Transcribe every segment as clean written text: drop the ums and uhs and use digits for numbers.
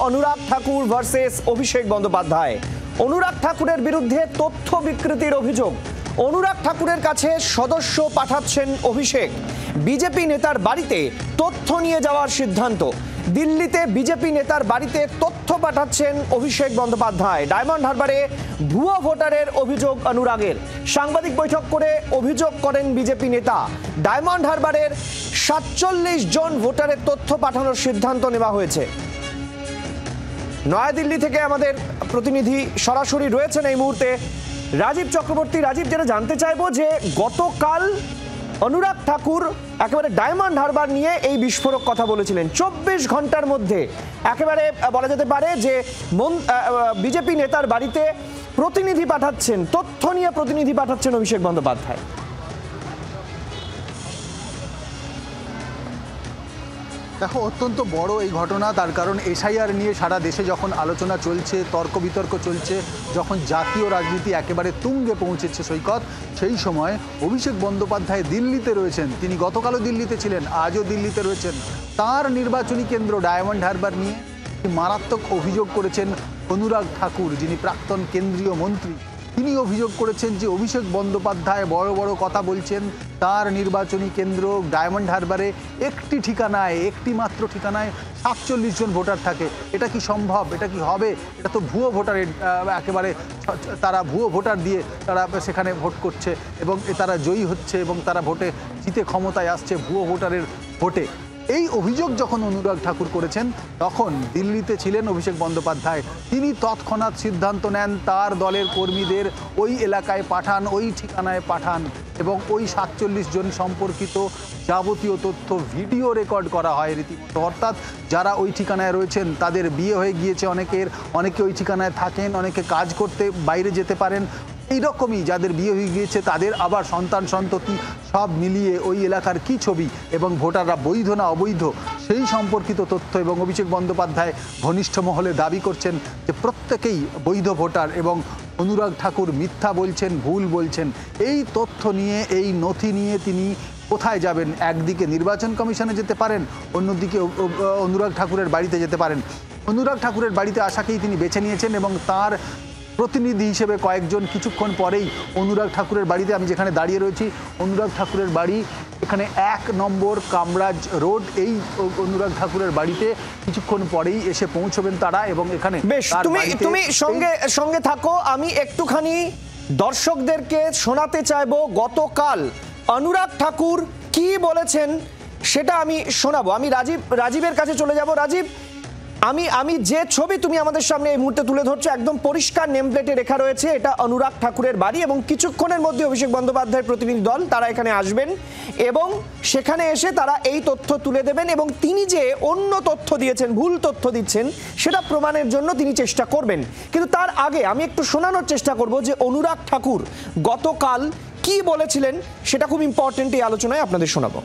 অনুরাগ ঠাকুর versus Abhishek Bandyopadhyay. অনুরাগ ঠাকুরের বিরুদ্ধে তথ্য বিকৃতির অভিযোগ। অনুরাগ ঠাকুরের কাছে সদস্য পাঠাচ্ছেন অভিষেক। বিজেপি নেতার বাড়িতে তথ্য নিয়ে যাওয়ার সিদ্ধান্ত। দিল্লিতে বিজেপি নেতার বাড়িতে তথ্য পাঠাচ্ছেন অভিষেক বন্দ্যোপাধ্যায়। ডায়মন্ড হারবারে ভুয়ো ভোটারের অভিযোগ অনুরাগের। সাংবাদিক বৈঠক করে অভিযোগ করেন বিজেপি নেতা। ডায়মন্ড হারবারের ৪৭ জন ভোটারের তথ্য পাঠানোর সিদ্ধান্ত নেওয়া হয়েছে। নয়াদিল্লি থেকে আমাদের প্রতিনিধি সরাসরি রয়েছেন এই মুহূর্তে রাজীব চক্রবর্তী। রাজীব, যেটা জানতে চাইবো যে গতকাল অনুরাগ ঠাকুর একেবারে ডায়মন্ড হারবার নিয়ে এই বিস্ফোরক কথা বলেছিলেন। ২৪ ঘন্টার মধ্যে একেবারে বলা যেতে পারে যে বিজেপি নেতার বাড়িতে প্রতিনিধি পাঠাচ্ছেন, তথ্য নিয়ে প্রতিনিধি পাঠাচ্ছেন অভিষেক বন্দ্যোপাধ্যায়। দেখো, অত্যন্ত বড় এই ঘটনা। তার কারণ এসআইআর নিয়ে সারা দেশে যখন আলোচনা চলছে, তর্ক বিতর্ক চলছে, যখন জাতীয় রাজনীতি একেবারে তুঙ্গে পৌঁছেছে সৈকত, সেই সময় অভিষেক বন্দ্যোপাধ্যায় দিল্লিতে রয়েছেন। তিনি গতকালও দিল্লিতে ছিলেন, আজও দিল্লিতে রয়েছেন। তার নির্বাচনী কেন্দ্র ডায়মন্ড হারবার নিয়ে মারাত্মক অভিযোগ করেছেন অনুরাগ ঠাকুর, যিনি প্রাক্তন কেন্দ্রীয় মন্ত্রী। তিনি অভিযোগ করেছেন যে অভিষেক বন্দ্যোপাধ্যায় বড় বড় কথা বলছেন। তার নির্বাচনী কেন্দ্র ডায়মন্ড হারবারে একটি ঠিকানায়, একটি মাত্র ঠিকানায় ৪৭ জন ভোটার থাকে। এটা কি সম্ভব? এটা কি হবে? এটা তো ভুয়ো ভোটারের একেবারে, তারা ভুয়ো ভোটার দিয়ে তারা সেখানে ভোট করছে এবং তারা জয়ী হচ্ছে এবং তারা ভোটে জিতে ক্ষমতায় আসছে ভুয়ো ভোটারের ভোটে। এই অভিযোগ যখন অনুরাগ ঠাকুর করেছেন, তখন দিল্লিতে ছিলেন অভিষেক বন্দ্যোপাধ্যায়। তিনি তৎক্ষণাৎ সিদ্ধান্ত নেন তার দলের কর্মীদের ওই এলাকায় পাঠান, ওই ঠিকানায় পাঠান এবং ওই ৪৭ জন সম্পর্কিত যাবতীয় তথ্য ভিডিও রেকর্ড করা হয় রীতিমতো। অর্থাৎ যারা ওই ঠিকানায় রয়েছেন তাদের বিয়ে হয়ে গিয়েছে, অনেকে ওই ঠিকানায় থাকেন, অনেকে কাজ করতে বাইরে যেতে পারেন। এইরকমই যাদের বিয়ে হয়ে গিয়েছে তাদের আবার সন্তান সন্ততি সব মিলিয়ে ওই এলাকার কি ছবি এবং ভোটাররা বৈধ না অবৈধ সেই সম্পর্কিত তথ্য। এবং অভিষেক বন্দ্যোপাধ্যায় ঘনিষ্ঠ মহলে দাবি করছেন যে প্রত্যেকেই বৈধ ভোটার এবং অনুরাগ ঠাকুর মিথ্যা বলছেন, ভুল বলছেন। এই তথ্য নিয়ে, এই নথি নিয়ে তিনি কোথায় যাবেন? একদিকে নির্বাচন কমিশনে যেতে পারেন, অন্যদিকে অনুরাগ ঠাকুরের বাড়িতে যেতে পারেন। অনুরাগ ঠাকুরের বাড়িতে আসাকেই তিনি বেছে নিয়েছেন এবং তার প্রতিনিধি হিসেবে কয়েকজন কিছুক্ষণ পরেই অনুরাগ ঠাকুরের বাড়িতে, আমি যেখানে দাঁড়িয়ে রয়েছি অনুরাগ ঠাকুরের বাড়ি এখানে ১ নম্বর কামরাজ রোড, এই অনুরাগ ঠাকুরের বাড়িতে কিছুক্ষণ পরেই এসে পৌঁছবেন তারা। এবং এখানে বেশ, তুমি সঙ্গে থাকো। আমি একটুখানি দর্শকদেরকে শোনাতে চাইবো গতকাল অনুরাগ ঠাকুর কি বলেছেন সেটা আমি শোনাবো। আমি রাজীবের কাছে চলে যাব। রাজীব, আমি যে ছবি তুমি আমাদের সামনে এই মুহূর্তে তুলে ধরছো, একদম পরিষ্কার নেম প্লেটে লেখা রয়েছে এটা অনুরাগ ঠাকুরের বাড়ি এবং কিছুক্ষণের মধ্যে অভিষেক বন্দ্যোপাধ্যায়ের প্রতিনিধি দল তারা এখানে আসবেন এবং সেখানে এসে তারা এই তথ্য তুলে দেবেন এবং তিনি যে অন্য তথ্য দিয়েছেন, ভুল তথ্য দিচ্ছেন, সেটা প্রমাণের জন্য তিনি চেষ্টা করবেন। কিন্তু তার আগে আমি একটু শোনানোর চেষ্টা করব যে অনুরাগ ঠাকুর গতকাল কি বলেছিলেন, সেটা খুব ইম্পর্টেন্ট এই আলোচনায় আপনাদের শোনাবো।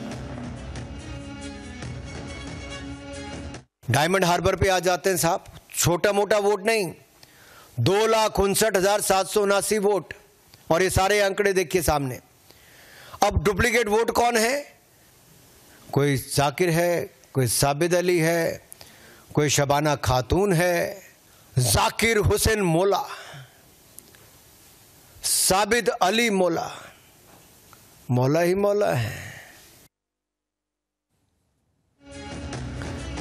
डायमंड हार्बर पे आ जाते हैं साहब, छोटा मोटा वोट नहीं, 2,59,779 वोट और ये सारे आंकड़े देखिए सामने। अब डुप्लीकेट वोट कौन है? कोई जाकिर है, कोई साबिद अली है, कोई शबाना खातून है, जाकिर हुसैन मोला, साबिद अली मोला, मौला ही मौला है।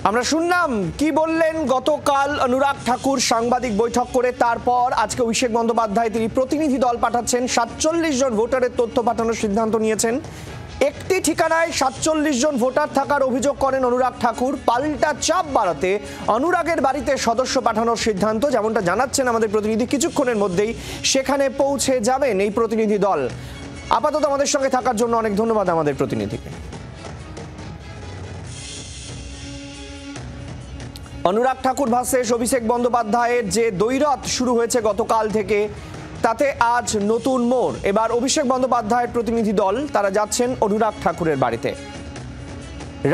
আমরা শুনলাম কি বললেন গতকাল অনুরাগ ঠাকুর সাংবাদিক বৈঠক করে। তারপর আজকে অভিষেক বন্দ্যোপাধ্যায় তিনি প্রতিনিধি দল পাঠাচ্ছেন। ৪৭ জন ভোটারের তথ্য পাঠানোর সিদ্ধান্ত নিয়েছেন। একটি ঠিকানায় ৪৭ জন ভোটার থাকার অভিযোগ করেন অনুরাগ ঠাকুর। পাল্টা চাপ বাড়াতে অনুরাগের বাড়িতে সদস্য পাঠানোর সিদ্ধান্ত, যেমনটা জানাচ্ছেন আমাদের প্রতিনিধি। কিছুক্ষণের মধ্যেই সেখানে পৌঁছে যাবেন এই প্রতিনিধি দল। আপাতত আমাদের সঙ্গে থাকার জন্য অনেক ধন্যবাদ আমাদের প্রতিনিধিকে। অনুরাগ ঠাকুর ভার্সেস অভিষেক বন্দ্যোপাধ্যায়ের যে দ্বৈরথ শুরু হয়েছে গতকাল থেকে, তাতে আজ নতুন মোড়। এবার অভিষেক বন্দ্যোপাধ্যায়ের প্রতিনিধি দল তারা যাচ্ছেন অনুরাগ ঠাকুরের বাড়িতে।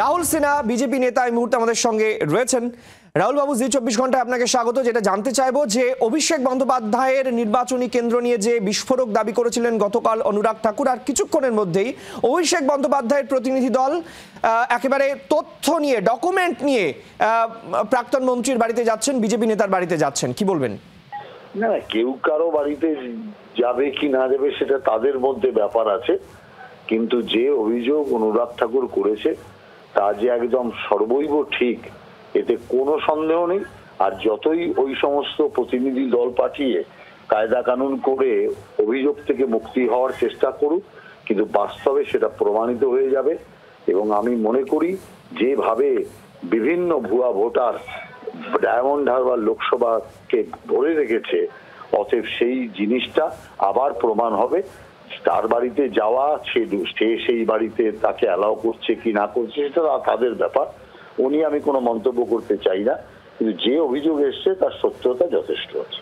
রাহুল সিনহা বিজেপি নেতা এই মুহূর্তে আমাদের সঙ্গে রয়েছেন। রাহুল বাবু, জি24 ঘন্টায় আপনাকে স্বাগত। যেটা জানতে চাইবো যে অভিষেক বন্দ্যোপাধ্যায়ের নির্বাচনী কেন্দ্র নিয়ে যে বিস্ফোরক দাবি করেছিলেন গতকাল অনুরাগ ঠাকুর, আর কিছুক্ষণের মধ্যেই অভিষেক বন্দ্যোপাধ্যায়ের প্রতিনিধি দল একেবারে তথ্য নিয়ে, ডকুমেন্ট নিয়ে প্রাক্তন মন্ত্রীর বাড়িতে যাচ্ছেন, বিজেপি নেতার বাড়িতে যাচ্ছেন, কি বলবেন? না, কেউ কারো বাড়িতে যাবে কি না যাবে সেটা তাদের মধ্যে ব্যাপার আছে, কিন্তু যে অভিযোগ অনুরাগ ঠাকুর করেছে তা যে একদম সর্বৈব ঠিক, এতে কোনো সন্দেহ নেই। আর যতই ওই সমস্ত প্রতিনিধি দল পাঠিয়ে কায়দা কানুন করে অভিযোগ থেকে মুক্তি হওয়ার চেষ্টা করুক, কিন্তু বাস্তবে সেটা প্রমাণিত হয়ে যাবে। এবং আমি মনে করি যেভাবে বিভিন্ন ভুয়া ভোটার ডায়মন্ড হারবার লোকসভাকে ভরে রেখেছে, অতএব সেই জিনিসটা আবার প্রমাণ হবে। তার বাড়িতে যাওয়া, সে সেই বাড়িতে তাকে অ্যালাউ করছে কি না করছে সেটা তাদের ব্যাপার, উনি আমি কোনো মন্তব্য করতে চাই না, কিন্তু যে অভিযোগ এসছে তার সত্যতা যথেষ্ট আছে।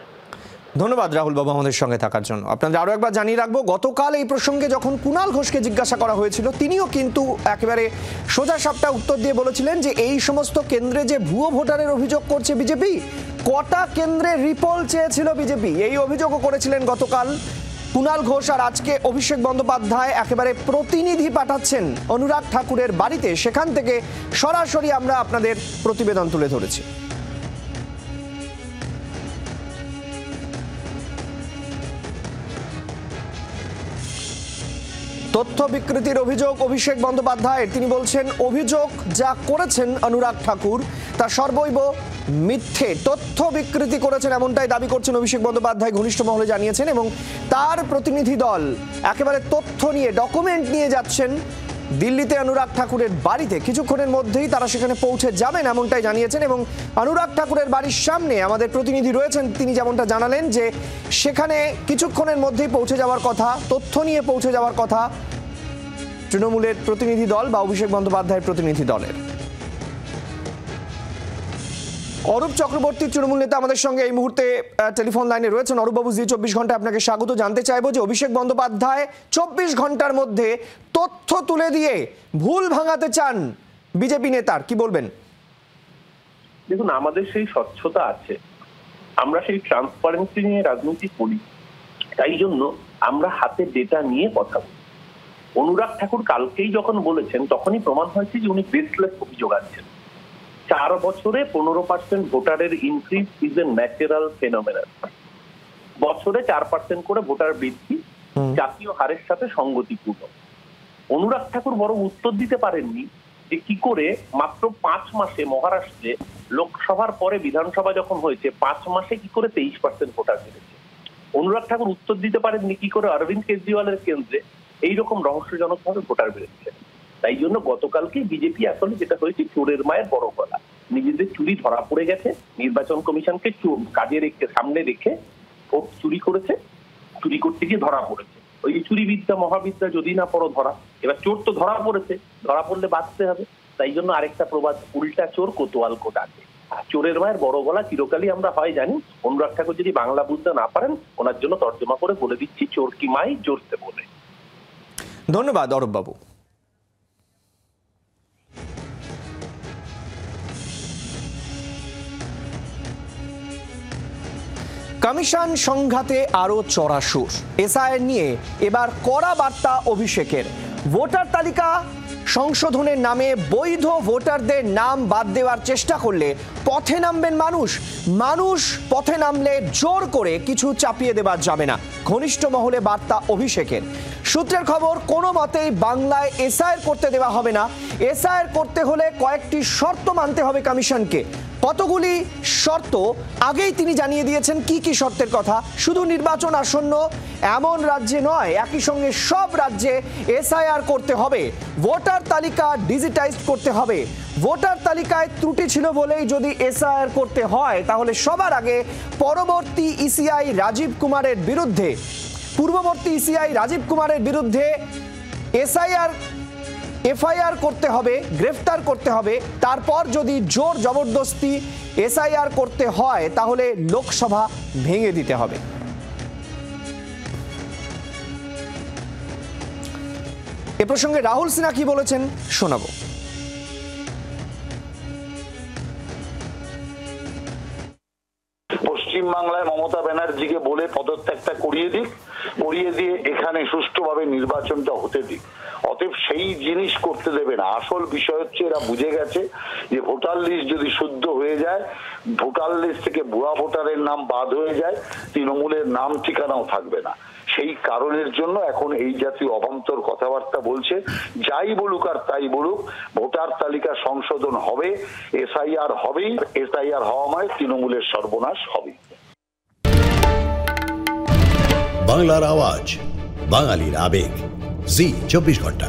ধন্যবাদ রাহুল বাবু আমাদের সঙ্গে থাকার জন্য। আপনাদের আরো একবার জানিয়ে রাখবো, গতকাল এই প্রসঙ্গে যখন কুণাল ঘোষকে জিজ্ঞাসা করা হয়েছিল, তিনিও কিন্তু একেবারে সোজা সাপটা উত্তর দিয়ে বলেছিলেন যে এই সমস্ত কেন্দ্রে যে ভুয়ো ভোটারের অভিযোগ করছে বিজেপি, কটা কেন্দ্রে রিপোল চেয়েছিল বিজেপি, এই অভিযোগও করেছিলেন গতকাল কুণাল ঘোষ। আর আজকে অভিষেক বন্দ্যোপাধ্যায় একেবারে প্রতিনিধি পাঠাচ্ছেন অনুরাগ ঠাকুরের বাড়িতে, সেখান থেকে সরাসরি আমরা আপনাদের প্রতিবেদন তুলে ধরেছি। তথ্য বিকৃতির অভিযোগ অভিষেক বন্দ্যোপাধ্যায়ের। তিনি বলছেন অভিযোগ যা করেছেন অনুরাগ ঠাকুর তা সর্বৈব মিথ্যে, তথ্য বিকৃতি করেছেন এমনটাই দাবি করছেন অভিষেক বন্দ্যোপাধ্যায়, ঘনিষ্ঠ মহলে জানিয়েছেন। এবং তার প্রতিনিধি দল একেবারে তথ্য নিয়ে, ডকুমেন্ট নিয়ে যাচ্ছেন দিল্লিতে অনুরাগ ঠাকুরের বাড়িতে। কিছুক্ষণের মধ্যেই তারা সেখানে পৌঁছে যাবেন এমনটাই জানিয়েছেন। এবং অনুরাগ ঠাকুরের বাড়ির সামনে আমাদের প্রতিনিধি রয়েছেন, তিনি যেমনটা জানালেন যে সেখানে কিছুক্ষণের মধ্যেই পৌঁছে যাওয়ার কথা, তথ্য নিয়ে পৌঁছে যাওয়ার কথা তৃণমূলের প্রতিনিধি দল বা অভিষেক বন্দ্যোপাধ্যায়ের প্রতিনিধি দলের। অরূপ চক্রবর্তী তৃণমূল নেতা আমাদের সঙ্গে এই মুহূর্তে টেলিফোন লাইনে রয়েছেন। অরূপবাবু, জি24 ঘন্টায় আপনাকে স্বাগত। জানতে চাইবো যে অভিষেক বন্দ্যোপাধ্যায় 24 ঘন্টার মধ্যে তথ্য তুলে দিয়ে ভুল ভাঙাতে চান বিজেপি নেতার, কি বলবেন? দেখুন, আমাদের সেই স্বচ্ছতা আছে, আমরা সেই ট্রান্সপারেন্সি নিয়ে রাজনীতি করি, তাই জন্য আমরা হাতে ডেটা নিয়ে কথা বলি। অনুরাগ ঠাকুর কালকেই যখন বলেছেন তখনই প্রমাণ হয়েছে যে উনি বেসলেস অভিযোগ আনছেন। 4 বছরে 15% ভোটারের increase is a natural phenomenon. বছরে 4% করে ভোটার বৃদ্ধি জাতীয় হারের সাথে সঙ্গতিপূর্ণ। অনুরাগ ঠাকুর বড় উত্তর দিতে পারেননি যে কি করে মাত্র 5 মাসে মহারাষ্ট্রে লোকসভার পরে বিধানসভা যখন হয়েছে 5 মাসে কি করে 23% ভোটার বেড়েছে। অনুরাগ ঠাকুর উত্তর দিতে পারেননি কি করে অরবিন্দ কেজরিওয়ালের কেন্দ্রে এইরকম রহস্যজনকভাবে ভোটার বেড়েছে। তাই জন্য গতকালকে বিজেপি আসলে যেটা হয়েছে চোরের মায়ের বড় গলা, নিজেদের চুরি ধরা পড়ে গেছে, নির্বাচন কমিশনকে কাজে রেখে সামনে রেখে ভোট চুরি করেছে, চুরি করতে গিয়ে ধরা পড়েছে। ওই চুরি বিদ্যা মহাবিদ্যা যদি না পড়ো ধরা, এবার চোর তো ধরা পড়েছে, ধরা পড়লে বাঁচতে হবে। তাই জন্য আরেকটা প্রবাদ, উল্টা চোর কোতোয়াল কো ডাকে। আর চোরের মায়ের বড় গলা চিরকালই আমরা হয় জানি। অনুরাগ ঠাকুর যদি বাংলা বুঝতে না পারেন, ওনার জন্য তর্জমা করে বলে দিচ্ছি, চোর কি মাই জোরতে বলে। ধন্যবাদ অরূপবাবু। কমিশন সংঘাতে আরো চড়া সুর, এসআইআর নিয়ে এবার কড়া বার্তা অভিষেকের। ভোটার তালিকা সংশোধনের নামে বৈধ ভোটারদের নাম বাদ দেওয়ার চেষ্টা করলে পথে নামবেন মানুষ, মানুষ পথে নামলে জোর করে কিছু চাপিয়ে দেওয়া যাবে না, ঘনিষ্ঠ মহলে বার্তা অভিষেকের। সূত্রের খবর, কোনো মতেই বাংলায় এসআইআর করতে দেওয়া হবে না। এসআইআর করতে হলে কয়েকটি শর্ত মানতে হবে কমিশনকে। কতগুলি শর্ত আগেই তিনি জানিয়ে দিয়েছেন কি কি শর্তের কথা। শুধু নির্বাচন আসন্ন এমন রাজ্যে নয়, একই সঙ্গে সব রাজ্যে এসআইআর করতে হবে। ভোটার তালিকা ডিজিটাইজড করতে হবে। ভোটার তালিকায় ত্রুটি ছিল বলেই যদি এসআইআর করতে হয়, তাহলে সবার আগে পূর্ববর্তী ইসিআই রাজীব কুমারের বিরুদ্ধে এফআইআর করতে হবে, গ্রেফতার করতে হবে। তারপর যদি জোর জবরদস্তি এসআইআর করতে হয়, তাহলে লোকসভা ভেঙে দিতে হবে। এ প্রসঙ্গে রাহুল সিনহা কি বলেছেন শোনাবো। পশ্চিমবাংলায় মমতা ব্যানার্জিকে বলে পদত্যাগটা করিয়ে দিয়ে এখানে সুষ্ঠুভাবে নির্বাচনটা হতে দিক। অতএব সেই জিনিস করতে দেবে না। আসল বিষয় হচ্ছে এরা বুঝে গেছে যে ভোটার লিস্ট যদি শুদ্ধ হয়ে যায়, ভোটার লিস্ট থেকে ভুয়া ভোটারের নাম বাদ হয়ে যায়, তৃণমূলের নাম ঠিকানাও থাকবে না। সেই কারণের জন্য এখন এই জাতীয় অবান্তর কথাবার্তা বলছে। যাই বলুক আর তাই বলুক, ভোটার তালিকা সংশোধন হবে, এসআইআর হবেই। এসআইআর হওয়া মানে তৃণমূলের সর্বনাশ হবে। বাংলার আওয়াজ, বাঙালির আবেগ, জি 24 ঘন্টা।